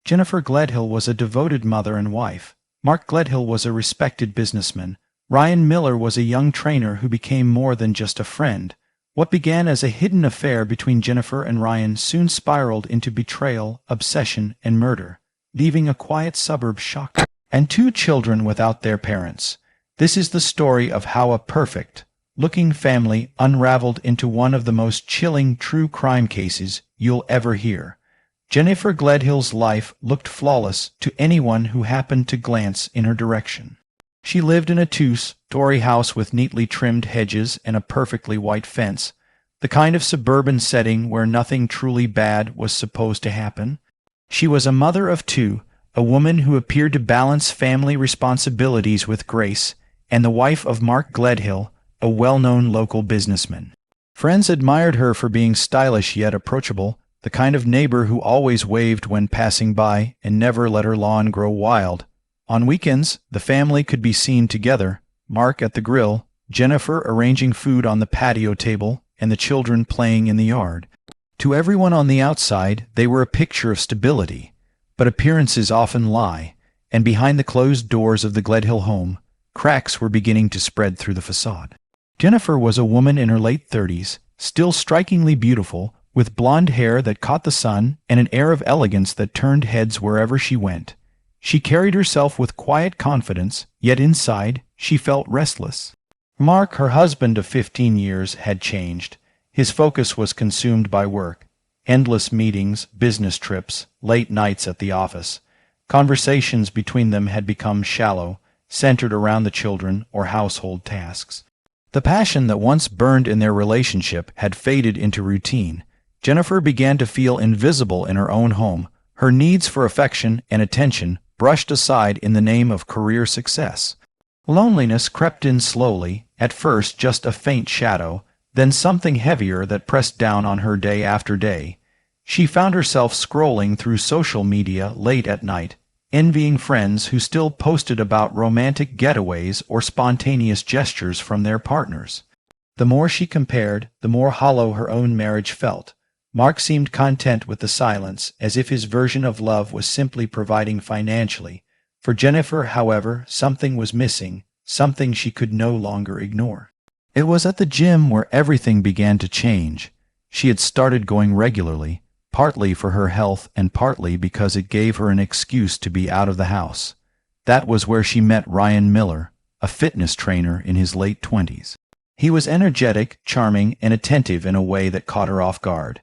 Jennifer Gledhill was a devoted mother and wife. Mark Gledhill was a respected businessman. Ryan Miller was a young trainer who became more than just a friend. What began as a hidden affair between Jennifer and Ryan soon spiraled into betrayal, obsession, and murder, leaving a quiet suburb shocked and two children without their parents. This is the story of how a perfect-looking family unraveled into one of the most chilling true crime cases you'll ever hear. Jennifer Gledhill's life looked flawless to anyone who happened to glance in her direction. She lived in a two-story house with neatly trimmed hedges and a perfectly white fence, the kind of suburban setting where nothing truly bad was supposed to happen. She was a mother of two, a woman who appeared to balance family responsibilities with grace, and the wife of Mark Gledhill, a well-known local businessman. Friends admired her for being stylish yet approachable, the kind of neighbor who always waved when passing by and never let her lawn grow wild. On weekends, the family could be seen together, Mark at the grill, Jennifer arranging food on the patio table, and the children playing in the yard. To everyone on the outside, they were a picture of stability. But appearances often lie, and behind the closed doors of the Gledhill home, cracks were beginning to spread through the facade. Jennifer was a woman in her late 30s, still strikingly beautiful, with blonde hair that caught the sun and an air of elegance that turned heads wherever she went. She carried herself with quiet confidence, yet inside she felt restless. Mark, her husband of 15 years, had changed. His focus was consumed by work. Endless meetings, business trips, late nights at the office. Conversations between them had become shallow, centered around the children or household tasks. The passion that once burned in their relationship had faded into routine. Jennifer began to feel invisible in her own home, her needs for affection and attention brushed aside in the name of career success. Loneliness crept in slowly, at first just a faint shadow, then something heavier that pressed down on her day after day. She found herself scrolling through social media late at night, envying friends who still posted about romantic getaways or spontaneous gestures from their partners. The more she compared, the more hollow her own marriage felt. Mark seemed content with the silence, as if his version of love was simply providing financially. For Jennifer, however, something was missing, something she could no longer ignore. It was at the gym where everything began to change. She had started going regularly, partly for her health and partly because it gave her an excuse to be out of the house. That was where she met Ryan Miller, a fitness trainer in his late 20s. He was energetic, charming, and attentive in a way that caught her off guard.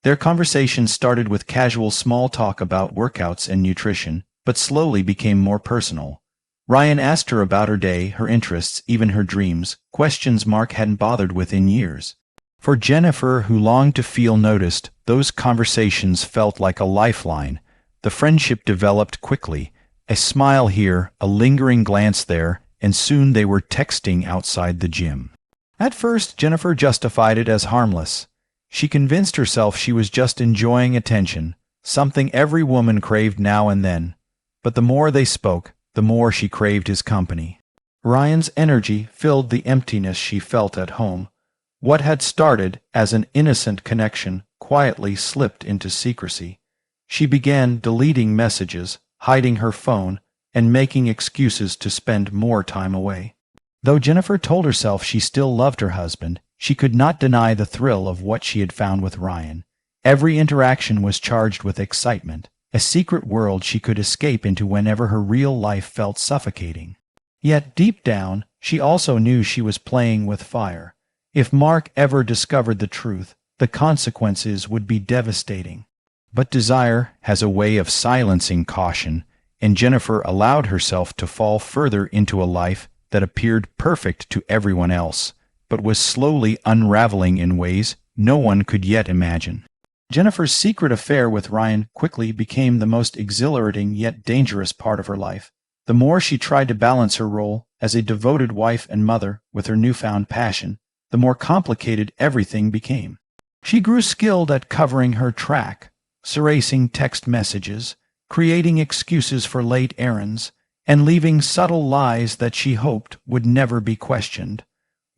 Their conversation started with casual small talk about workouts and nutrition, but slowly became more personal. Ryan asked her about her day, her interests, even her dreams, questions Mark hadn't bothered with in years. For Jennifer, who longed to feel noticed, those conversations felt like a lifeline. The friendship developed quickly, a smile here, a lingering glance there, and soon they were texting outside the gym. At first, Jennifer justified it as harmless. She convinced herself she was just enjoying attention, something every woman craved now and then. But the more they spoke, the more she craved his company. Ryan's energy filled the emptiness she felt at home. What had started as an innocent connection quietly slipped into secrecy. She began deleting messages, hiding her phone, and making excuses to spend more time away. Though Jennifer told herself she still loved her husband, she could not deny the thrill of what she had found with Ryan. Every interaction was charged with excitement, a secret world she could escape into whenever her real life felt suffocating. Yet deep down, she also knew she was playing with fire. If Mark ever discovered the truth, the consequences would be devastating. But desire has a way of silencing caution, and Jennifer allowed herself to fall further into a life that appeared perfect to everyone else, but was slowly unraveling in ways no one could yet imagine. Jennifer's secret affair with Ryan quickly became the most exhilarating yet dangerous part of her life. The more she tried to balance her role as a devoted wife and mother with her newfound passion, the more complicated everything became. She grew skilled at covering her track, erasing text messages, creating excuses for late errands, and leaving subtle lies that she hoped would never be questioned.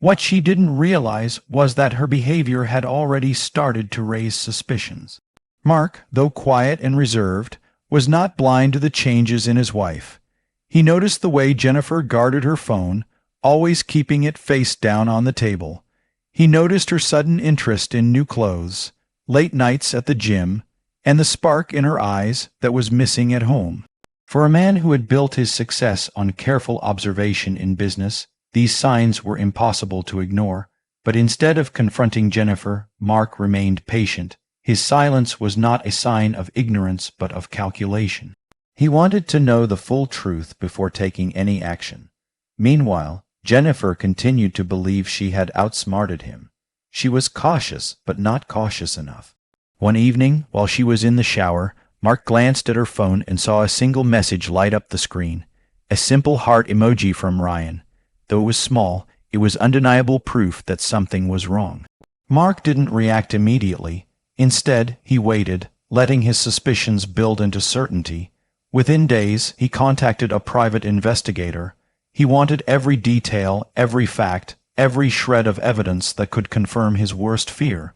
What she didn't realize was that her behavior had already started to raise suspicions. Mark, though quiet and reserved, was not blind to the changes in his wife. He noticed the way Jennifer guarded her phone, always keeping it face down on the table. He noticed her sudden interest in new clothes, late nights at the gym, and the spark in her eyes that was missing at home. For a man who had built his success on careful observation in business, these signs were impossible to ignore. But instead of confronting Jennifer, Mark remained patient. His silence was not a sign of ignorance but of calculation. He wanted to know the full truth before taking any action. Meanwhile, Jennifer continued to believe she had outsmarted him. She was cautious, but not cautious enough. One evening, while she was in the shower, Mark glanced at her phone and saw a single message light up the screen. A simple heart emoji from Ryan. Though it was small, it was undeniable proof that something was wrong. Mark didn't react immediately. Instead, he waited, letting his suspicions build into certainty. Within days, he contacted a private investigator. He wanted every detail, every fact, every shred of evidence that could confirm his worst fear.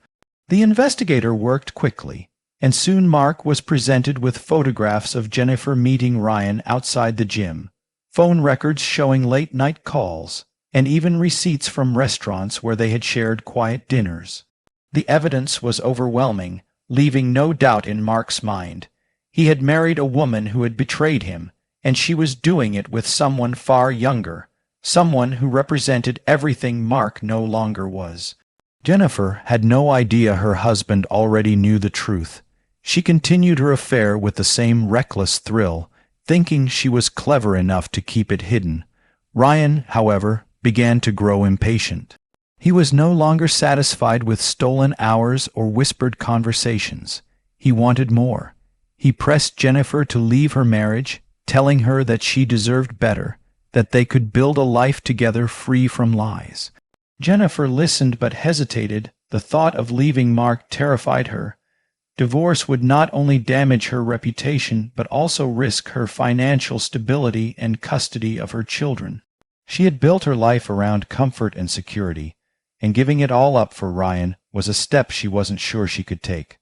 The investigator worked quickly, and soon Mark was presented with photographs of Jennifer meeting Ryan outside the gym, phone records showing late-night calls, and even receipts from restaurants where they had shared quiet dinners. The evidence was overwhelming, leaving no doubt in Mark's mind. He had married a woman who had betrayed him, and she was doing it with someone far younger, someone who represented everything Mark no longer was. Jennifer had no idea her husband already knew the truth. She continued her affair with the same reckless thrill, thinking she was clever enough to keep it hidden. Ryan, however, began to grow impatient. He was no longer satisfied with stolen hours or whispered conversations. He wanted more. He pressed Jennifer to leave her marriage, telling her that she deserved better, that they could build a life together free from lies. Jennifer listened but hesitated. The thought of leaving Mark terrified her. Divorce would not only damage her reputation but also risk her financial stability and custody of her children. She had built her life around comfort and security, and giving it all up for Ryan was a step she wasn't sure she could take.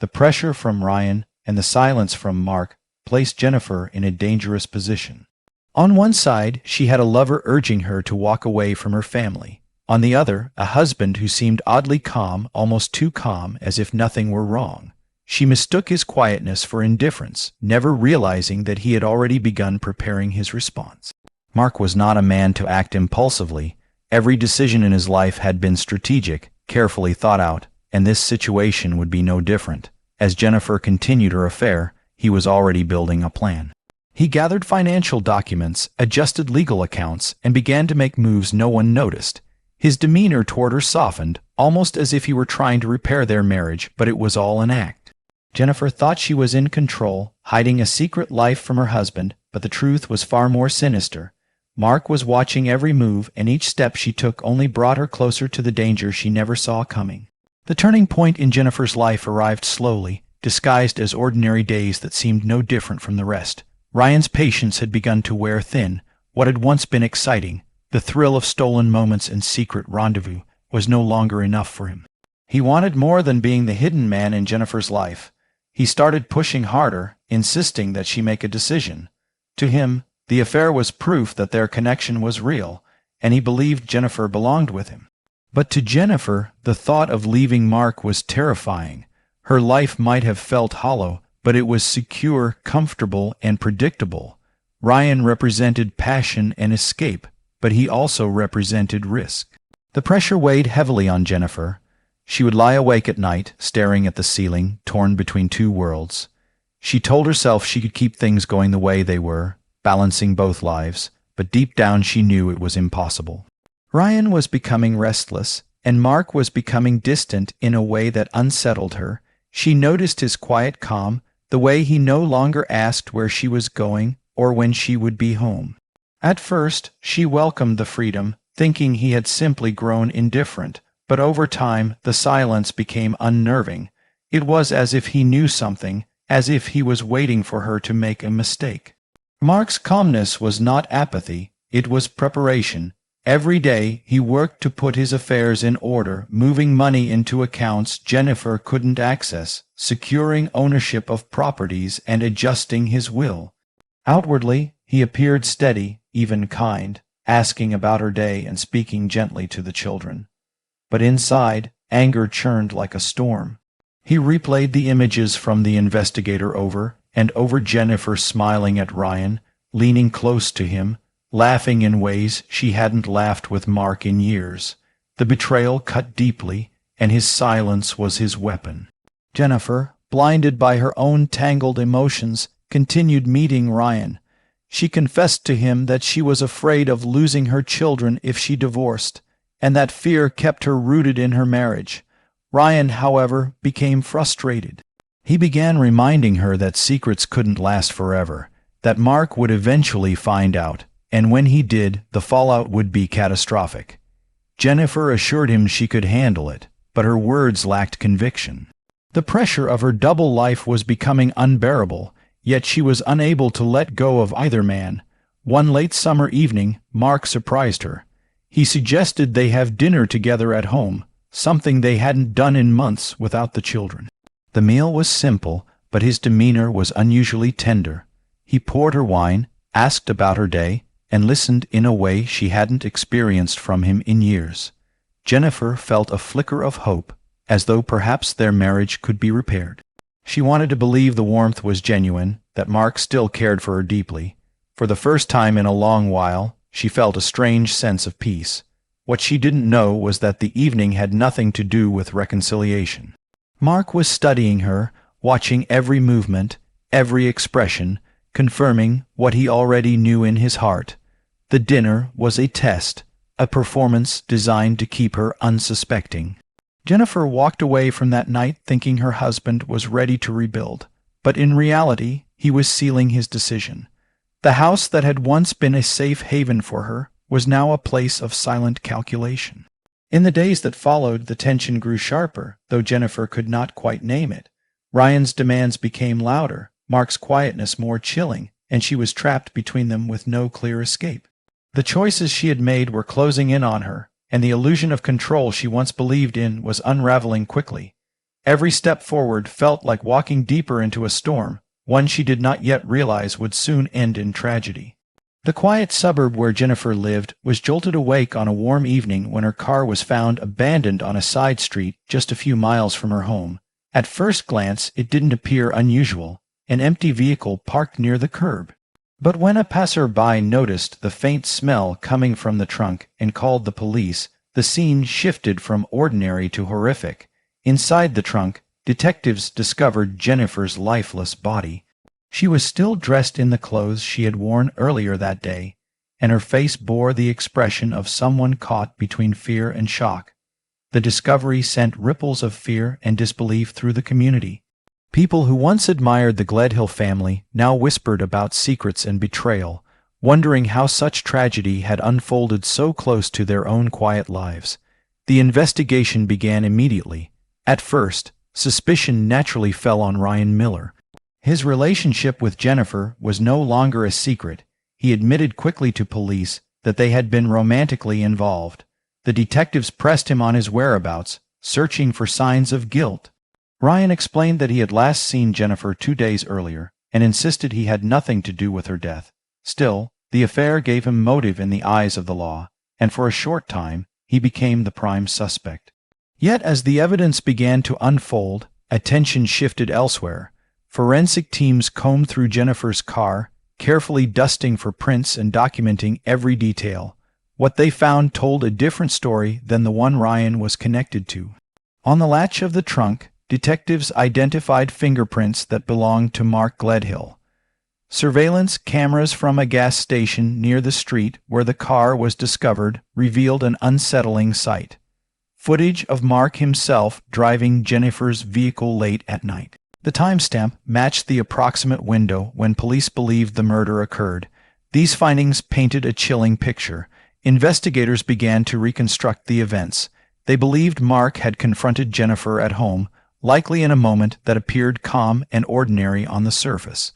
The pressure from Ryan and the silence from Mark placed Jennifer in a dangerous position. On one side, she had a lover urging her to walk away from her family. On the other, a husband who seemed oddly calm, almost too calm, as if nothing were wrong. She mistook his quietness for indifference, never realizing that he had already begun preparing his response. Mark was not a man to act impulsively. Every decision in his life had been strategic, carefully thought out, and this situation would be no different. As Jennifer continued her affair, he was already building a plan. He gathered financial documents, adjusted legal accounts, and began to make moves no one noticed. His demeanor toward her softened, almost as if he were trying to repair their marriage, but it was all an act. Jennifer thought she was in control, hiding a secret life from her husband, but the truth was far more sinister. Mark was watching every move, and each step she took only brought her closer to the danger she never saw coming. The turning point in Jennifer's life arrived slowly, disguised as ordinary days that seemed no different from the rest. Ryan's patience had begun to wear thin. What had once been exciting, the thrill of stolen moments and secret rendezvous, was no longer enough for him. He wanted more than being the hidden man in Jennifer's life. He started pushing harder, insisting that she make a decision. To him, the affair was proof that their connection was real, and he believed Jennifer belonged with him. But to Jennifer, the thought of leaving Mark was terrifying. Her life might have felt hollow, but it was secure, comfortable, and predictable. Ryan represented passion and escape, but he also represented risk. The pressure weighed heavily on Jennifer. She would lie awake at night, staring at the ceiling, torn between two worlds. She told herself she could keep things going the way they were, balancing both lives, but deep down she knew it was impossible. Ryan was becoming restless, and Mark was becoming distant in a way that unsettled her. She noticed his quiet calm, the way he no longer asked where she was going or when she would be home. At first, she welcomed the freedom, thinking he had simply grown indifferent, but over time the silence became unnerving. It was as if he knew something, as if he was waiting for her to make a mistake. Mark's calmness was not apathy, it was preparation. Every day he worked to put his affairs in order, moving money into accounts Jennifer couldn't access, securing ownership of properties, and adjusting his will. Outwardly, he appeared steady, even kind, asking about her day and speaking gently to the children. But inside, anger churned like a storm. He replayed the images from the investigator over and over, Jennifer smiling at Ryan, leaning close to him, laughing in ways she hadn't laughed with Mark in years. The betrayal cut deeply, and his silence was his weapon. Jennifer, blinded by her own tangled emotions, continued meeting Ryan. She confessed to him that she was afraid of losing her children if she divorced, and that fear kept her rooted in her marriage. Ryan, however, became frustrated. He began reminding her that secrets couldn't last forever, that Mark would eventually find out, and when he did, the fallout would be catastrophic. Jennifer assured him she could handle it, but her words lacked conviction. The pressure of her double life was becoming unbearable, yet she was unable to let go of either man. One late summer evening, Mark surprised her. He suggested they have dinner together at home, something they hadn't done in months without the children. The meal was simple, but his demeanor was unusually tender. He poured her wine, asked about her day, and listened in a way she hadn't experienced from him in years. Jennifer felt a flicker of hope, as though perhaps their marriage could be repaired. She wanted to believe the warmth was genuine, that Mark still cared for her deeply. For the first time in a long while, she felt a strange sense of peace. What she didn't know was that the evening had nothing to do with reconciliation. Mark was studying her, watching every movement, every expression, confirming what he already knew in his heart. The dinner was a test, a performance designed to keep her unsuspecting. Jennifer walked away from that night thinking her husband was ready to rebuild, but in reality he was sealing his decision. The house that had once been a safe haven for her was now a place of silent calculation. In the days that followed, the tension grew sharper, though Jennifer could not quite name it. Ryan's demands became louder, Mark's quietness more chilling, and she was trapped between them with no clear escape. The choices she had made were closing in on her, and the illusion of control she once believed in was unraveling quickly. Every step forward felt like walking deeper into a storm, one she did not yet realize would soon end in tragedy. The quiet suburb where Jennifer lived was jolted awake on a warm evening when her car was found abandoned on a side street just a few miles from her home. At first glance, it didn't appear unusual, an empty vehicle parked near the curb. But when a passer-by noticed the faint smell coming from the trunk and called the police, the scene shifted from ordinary to horrific. Inside the trunk, detectives discovered Jennifer's lifeless body. She was still dressed in the clothes she had worn earlier that day, and her face bore the expression of someone caught between fear and shock. The discovery sent ripples of fear and disbelief through the community. People who once admired the Gledhill family now whispered about secrets and betrayal, wondering how such tragedy had unfolded so close to their own quiet lives. The investigation began immediately. At first, suspicion naturally fell on Ryan Miller. His relationship with Jennifer was no longer a secret. He admitted quickly to police that they had been romantically involved. The detectives pressed him on his whereabouts, searching for signs of guilt. Ryan explained that he had last seen Jennifer 2 days earlier and insisted he had nothing to do with her death. Still, the affair gave him motive in the eyes of the law, and for a short time he became the prime suspect. Yet as the evidence began to unfold, attention shifted elsewhere. Forensic teams combed through Jennifer's car, carefully dusting for prints and documenting every detail. What they found told a different story than the one Ryan was connected to. On the latch of the trunk, detectives identified fingerprints that belonged to Mark Gledhill. Surveillance cameras from a gas station near the street where the car was discovered revealed an unsettling sight. Footage of Mark himself driving Jennifer's vehicle late at night. The timestamp matched the approximate window when police believed the murder occurred. These findings painted a chilling picture. Investigators began to reconstruct the events. They believed Mark had confronted Jennifer at home, likely in a moment that appeared calm and ordinary on the surface.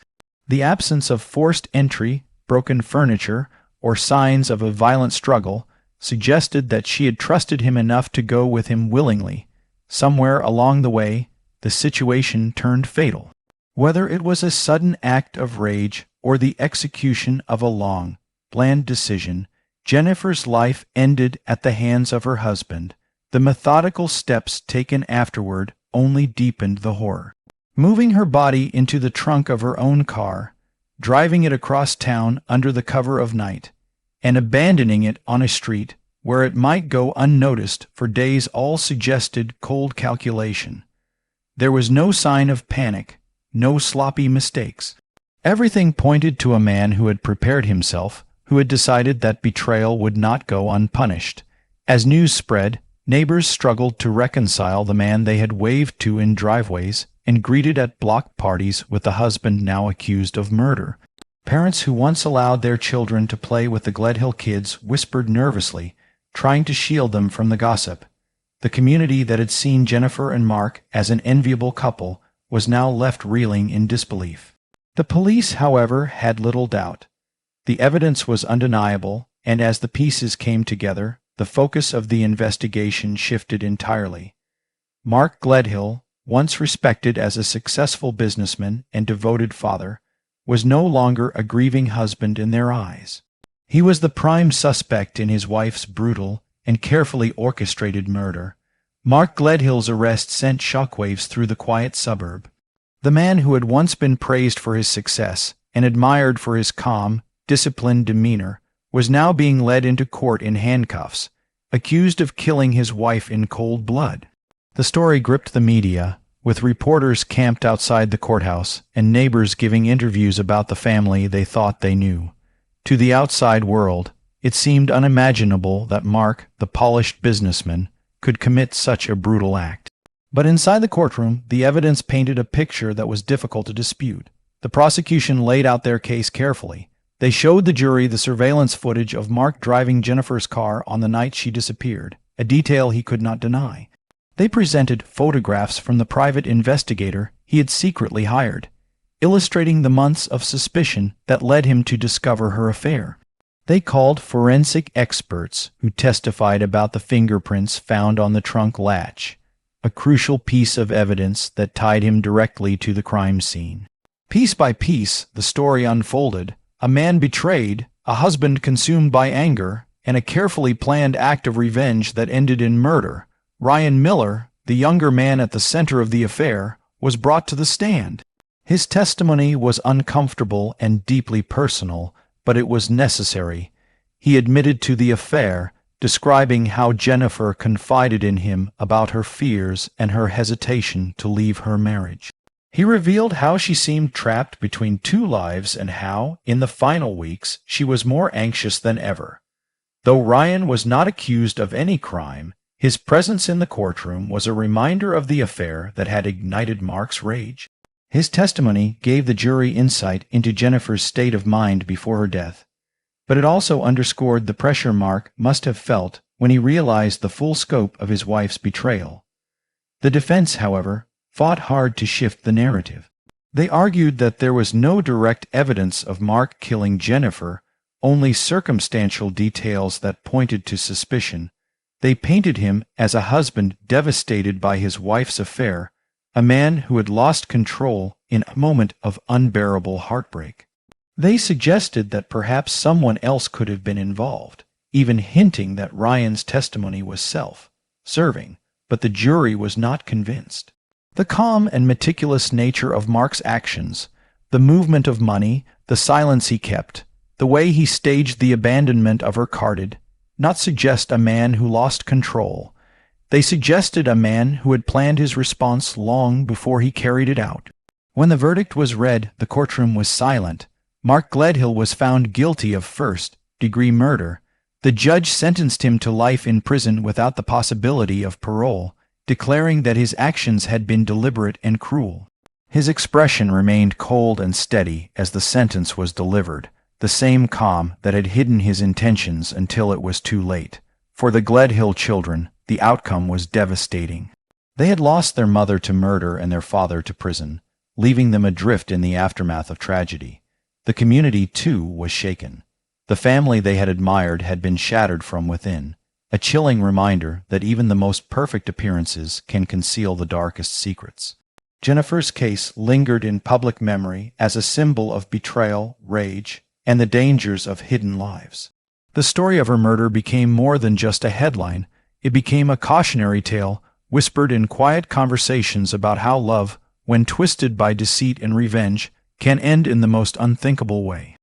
The absence of forced entry, broken furniture, or signs of a violent struggle suggested that she had trusted him enough to go with him willingly. Somewhere along the way, the situation turned fatal. Whether it was a sudden act of rage or the execution of a long, planned decision, Jennifer's life ended at the hands of her husband. The methodical steps taken afterward only deepened the horror. Moving her body into the trunk of her own car, driving it across town under the cover of night, and abandoning it on a street where it might go unnoticed for days, all suggested cold calculation. There was no sign of panic, no sloppy mistakes. Everything pointed to a man who had prepared himself, who had decided that betrayal would not go unpunished. As news spread, neighbors struggled to reconcile the man they had waved to in driveways and greeted at block parties with the husband now accused of murder. Parents who once allowed their children to play with the Gledhill kids whispered nervously, trying to shield them from the gossip. The community that had seen Jennifer and Mark as an enviable couple was now left reeling in disbelief. The police, however, had little doubt. The evidence was undeniable, and as the pieces came together, the focus of the investigation shifted entirely. Mark Gledhill, once respected as a successful businessman and devoted father, was no longer a grieving husband in their eyes. He was the prime suspect in his wife's brutal and carefully orchestrated murder. Mark Gledhill's arrest sent shockwaves through the quiet suburb. The man who had once been praised for his success and admired for his calm, disciplined demeanor was now being led into court in handcuffs, accused of killing his wife in cold blood. The story gripped the media, with reporters camped outside the courthouse and neighbors giving interviews about the family they thought they knew. To the outside world, it seemed unimaginable that Mark, the polished businessman, could commit such a brutal act. But inside the courtroom, the evidence painted a picture that was difficult to dispute. The prosecution laid out their case carefully. They showed the jury the surveillance footage of Mark driving Jennifer's car on the night she disappeared, a detail he could not deny. They presented photographs from the private investigator he had secretly hired, illustrating the months of suspicion that led him to discover her affair. They called forensic experts who testified about the fingerprints found on the trunk latch, a crucial piece of evidence that tied him directly to the crime scene. Piece by piece, the story unfolded. A man betrayed, a husband consumed by anger, and a carefully planned act of revenge that ended in murder. Ryan Miller, the younger man at the center of the affair, was brought to the stand. His testimony was uncomfortable and deeply personal, but it was necessary. He admitted to the affair, describing how Jennifer confided in him about her fears and her hesitation to leave her marriage. He revealed how she seemed trapped between two lives and how, in the final weeks, she was more anxious than ever. Though Ryan was not accused of any crime, his presence in the courtroom was a reminder of the affair that had ignited Mark's rage. His testimony gave the jury insight into Jennifer's state of mind before her death, but it also underscored the pressure Mark must have felt when he realized the full scope of his wife's betrayal. The defense, however, fought hard to shift the narrative. They argued that there was no direct evidence of Mark killing Jennifer, only circumstantial details that pointed to suspicion. They painted him as a husband devastated by his wife's affair, a man who had lost control in a moment of unbearable heartbreak. They suggested that perhaps someone else could have been involved, even hinting that Ryan's testimony was self-serving, but the jury was not convinced. The calm and meticulous nature of Mark's actions, the movement of money, the silence he kept, the way he staged the abandonment of her carded, not suggest a man who lost control. They suggested a man who had planned his response long before he carried it out. When the verdict was read, the courtroom was silent. Mark Gledhill was found guilty of first-degree murder. The judge sentenced him to life in prison without the possibility of parole, declaring that his actions had been deliberate and cruel. His expression remained cold and steady as the sentence was delivered, the same calm that had hidden his intentions until it was too late. For the Gledhill children, the outcome was devastating. They had lost their mother to murder and their father to prison, leaving them adrift in the aftermath of tragedy. The community, too, was shaken. The family they had admired had been shattered from within. a chilling reminder that even the most perfect appearances can conceal the darkest secrets. Jennifer's case lingered in public memory as a symbol of betrayal, rage, and the dangers of hidden lives. The story of her murder became more than just a headline. It became a cautionary tale, whispered in quiet conversations about how love, when twisted by deceit and revenge, can end in the most unthinkable way.